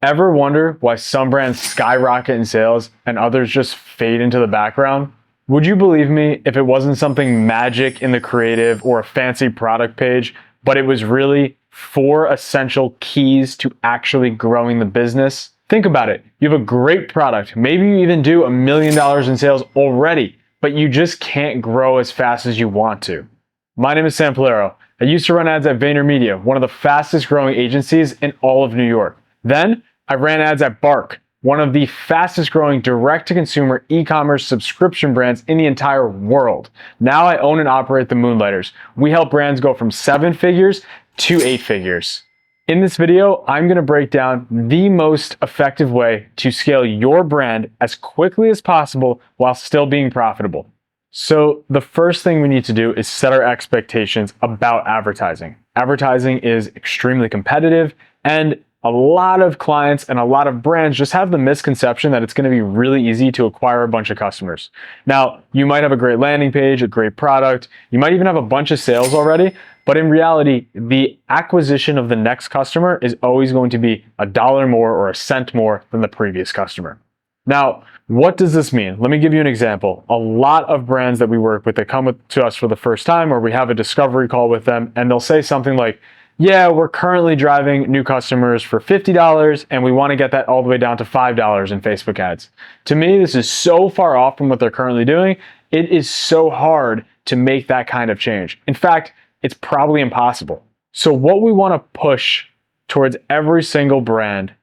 Ever wonder why some brands skyrocket in sales and others just fade into the background? Would you believe me if it wasn't something magic in the creative or a fancy product page, but it was really 4 essential keys to actually growing the business? Think about it. You have a great product. Maybe you even do $1 million in sales already, but you just can't grow as fast as you want to. My name is Sam Polero. I used to run ads at VaynerMedia, one of the fastest growing agencies in all of New York. Then I ran ads at Bark, one of the fastest growing direct-to-consumer e-commerce subscription brands in the entire world. Now I own and operate the Moonlighters. We help brands go from 7 figures to 8 figures. In this video, I'm going to break down the most effective way to scale your brand as quickly as possible while still being profitable. So the first thing we need to do is set our expectations about advertising. Advertising is extremely competitive, and a lot of clients and a lot of brands just have the misconception that it's going to be really easy to acquire a bunch of customers. Now, you might have a great landing page, a great product, you might even have a bunch of sales already, but in reality, the acquisition of the next customer is always going to be $1 more or a cent more than the previous customer. Now, what does this mean? Let me give you an example. A lot of brands that we work with, they come to us for the first time, or we have a discovery call with them, and they'll say something like, yeah, we're currently driving new customers for $50 and we want to get that all the way down to $5 in Facebook ads. To me, this is so far off from what they're currently doing. It is so hard to make that kind of change. In fact, it's probably impossible. So what we want to push towards every single brand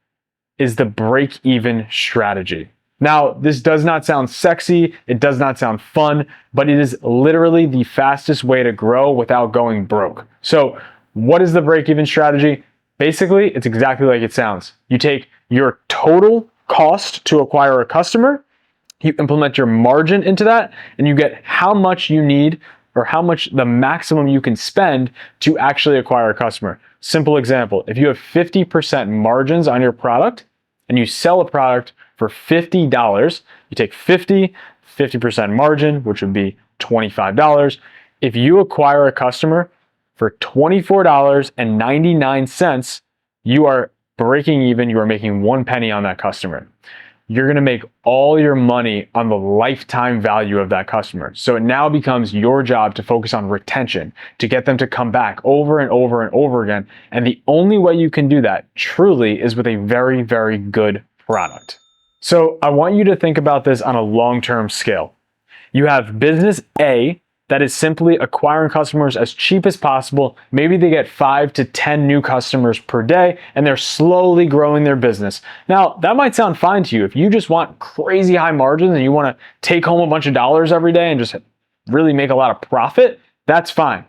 is the break-even strategy. Now, this does not sound sexy, it does not sound fun, but it is literally the fastest way to grow without going broke. So what is the break-even strategy? Basically, it's exactly like it sounds. You take your total cost to acquire a customer, you implement your margin into that, and you get how much you need or how much the maximum you can spend to actually acquire a customer. Simple example, if you have 50% margins on your product and you sell a product for $50, you take 50% margin, which would be $25. If you acquire a customer for $24.99, you are breaking even, you are making 1 penny on that customer. You're gonna make all your money on the lifetime value of that customer. So it now becomes your job to focus on retention, to get them to come back over and over and over again. And the only way you can do that truly is with a very, very good product. So I want you to think about this on a long-term scale. You have business A that is simply acquiring customers as cheap as possible. Maybe they get 5 to 10 new customers per day and they're slowly growing their business. Now, that might sound fine to you. If you just want crazy high margins and you want to take home a bunch of dollars every day and just really make a lot of profit, that's fine.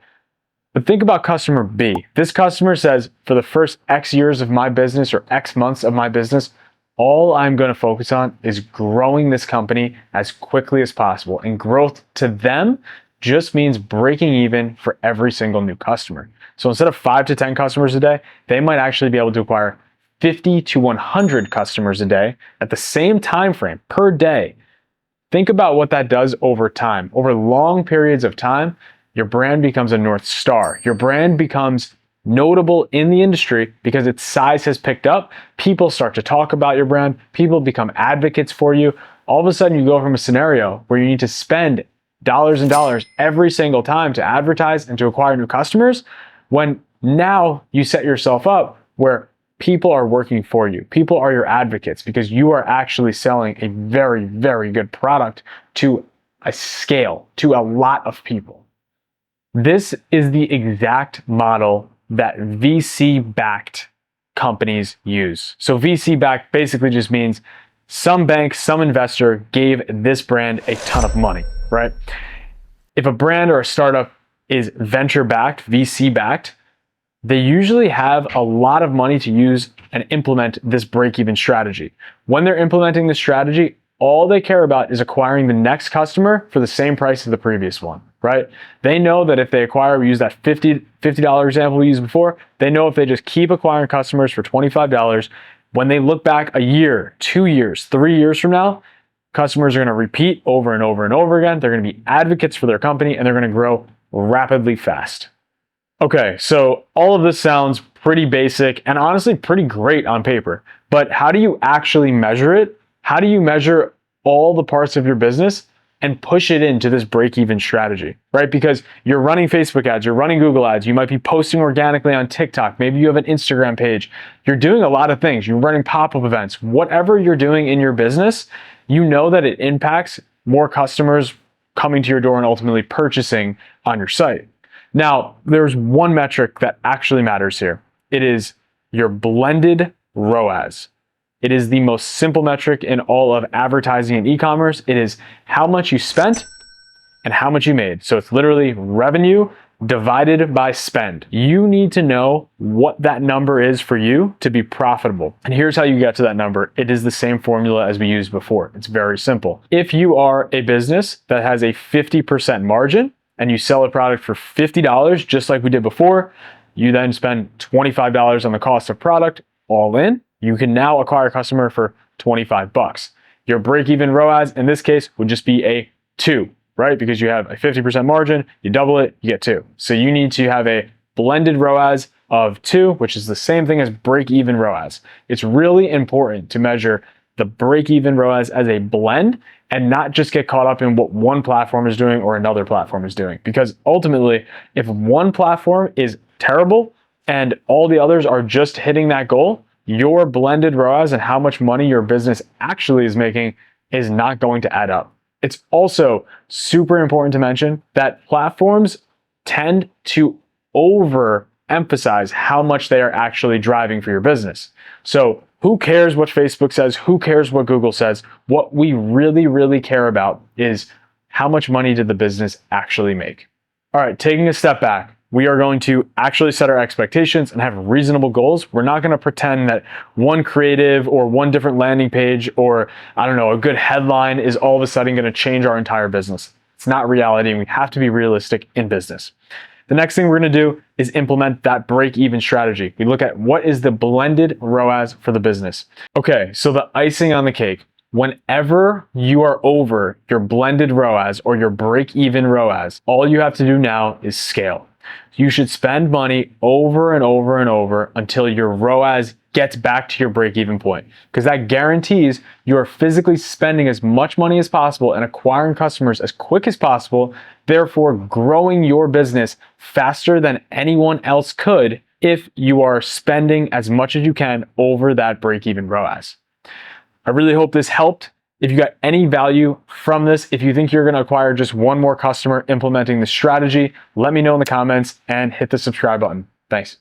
But think about customer B. This customer says, for the first X years of my business or X months of my business, all I'm going to focus on is growing this company as quickly as possible. And growth to them just means breaking even for every single new customer. So instead of 5 to 10 customers a day, they might actually be able to acquire 50 to 100 customers a day at the same time frame per day. Think about what that does over time. Over long periods of time, your brand becomes a North Star. Your brand becomes notable in the industry because its size has picked up. People start to talk about your brand. People become advocates for you. All of a sudden, you go from a scenario where you need to spend dollars and dollars every single time to advertise and to acquire new customers, when now you set yourself up where people are working for you. People are your advocates because you are actually selling a very, very good product to a scale, to a lot of people. This is the exact model that VC-backed companies use. So VC-backed basically just means some bank, some investor gave this brand a ton of money, right? If a brand or a startup is venture-backed, VC-backed, they usually have a lot of money to use and implement this break-even strategy. When they're implementing this strategy, all they care about is acquiring the next customer for the same price as the previous one, right? They know that if they acquire, we use that $50 example we used before, they know if they just keep acquiring customers for $25, when they look back a year, 2 years, 3 years from now, customers are going to repeat over and over and over again. They're going to be advocates for their company and they're going to grow rapidly fast. Okay, so all of this sounds pretty basic and honestly pretty great on paper. But how do you actually measure it? How do you measure all the parts of your business and push it into this break-even strategy, right? Because you're running Facebook ads, you're running Google ads, you might be posting organically on TikTok, maybe you have an Instagram page, you're doing a lot of things, you're running pop-up events, whatever you're doing in your business, you know that it impacts more customers coming to your door and ultimately purchasing on your site. Now, there's one metric that actually matters here. It is your blended ROAS. It is the most simple metric in all of advertising and e-commerce. It is how much you spent and how much you made. So it's literally revenue divided by spend. You need to know what that number is for you to be profitable. And here's how you get to that number. It is the same formula as we used before. It's very simple. If you are a business that has a 50% margin and you sell a product for $50, just like we did before, you then spend $25 on the cost of product, all in. You can now acquire a customer for 25 bucks. Your break-even ROAS in this case would just be a 2, right? Because you have a 50% margin, you double it, you get 2. So you need to have a blended ROAS of 2, which is the same thing as break-even ROAS. It's really important to measure the break-even ROAS as a blend and not just get caught up in what one platform is doing or another platform is doing. Because ultimately, if one platform is terrible and all the others are just hitting that goal, your blended ROAS and how much money your business actually is making is not going to add up. It's also super important to mention that platforms tend to overemphasize how much they are actually driving for your business. So who cares what Facebook says? Who cares what Google says? What we really, really care about is how much money did the business actually make? All right, taking a step back, we are going to actually set our expectations and have reasonable goals. We're not going to pretend that one creative or one different landing page or, I don't know, a good headline is all of a sudden going to change our entire business. It's not reality, and we have to be realistic in business. The next thing we're going to do is implement that break-even strategy. We look at what is the blended ROAS for the business. Okay, so the icing on the cake. Whenever you are over your blended ROAS or your break-even ROAS, all you have to do now is scale. You should spend money over and over and over until your ROAS gets back to your break-even point, because that guarantees you are physically spending as much money as possible and acquiring customers as quick as possible, therefore growing your business faster than anyone else could if you are spending as much as you can over that break-even ROAS. I really hope this helped. If you got any value from this, if you think you're going to acquire just one more customer implementing this strategy, let me know in the comments and hit the subscribe button. Thanks.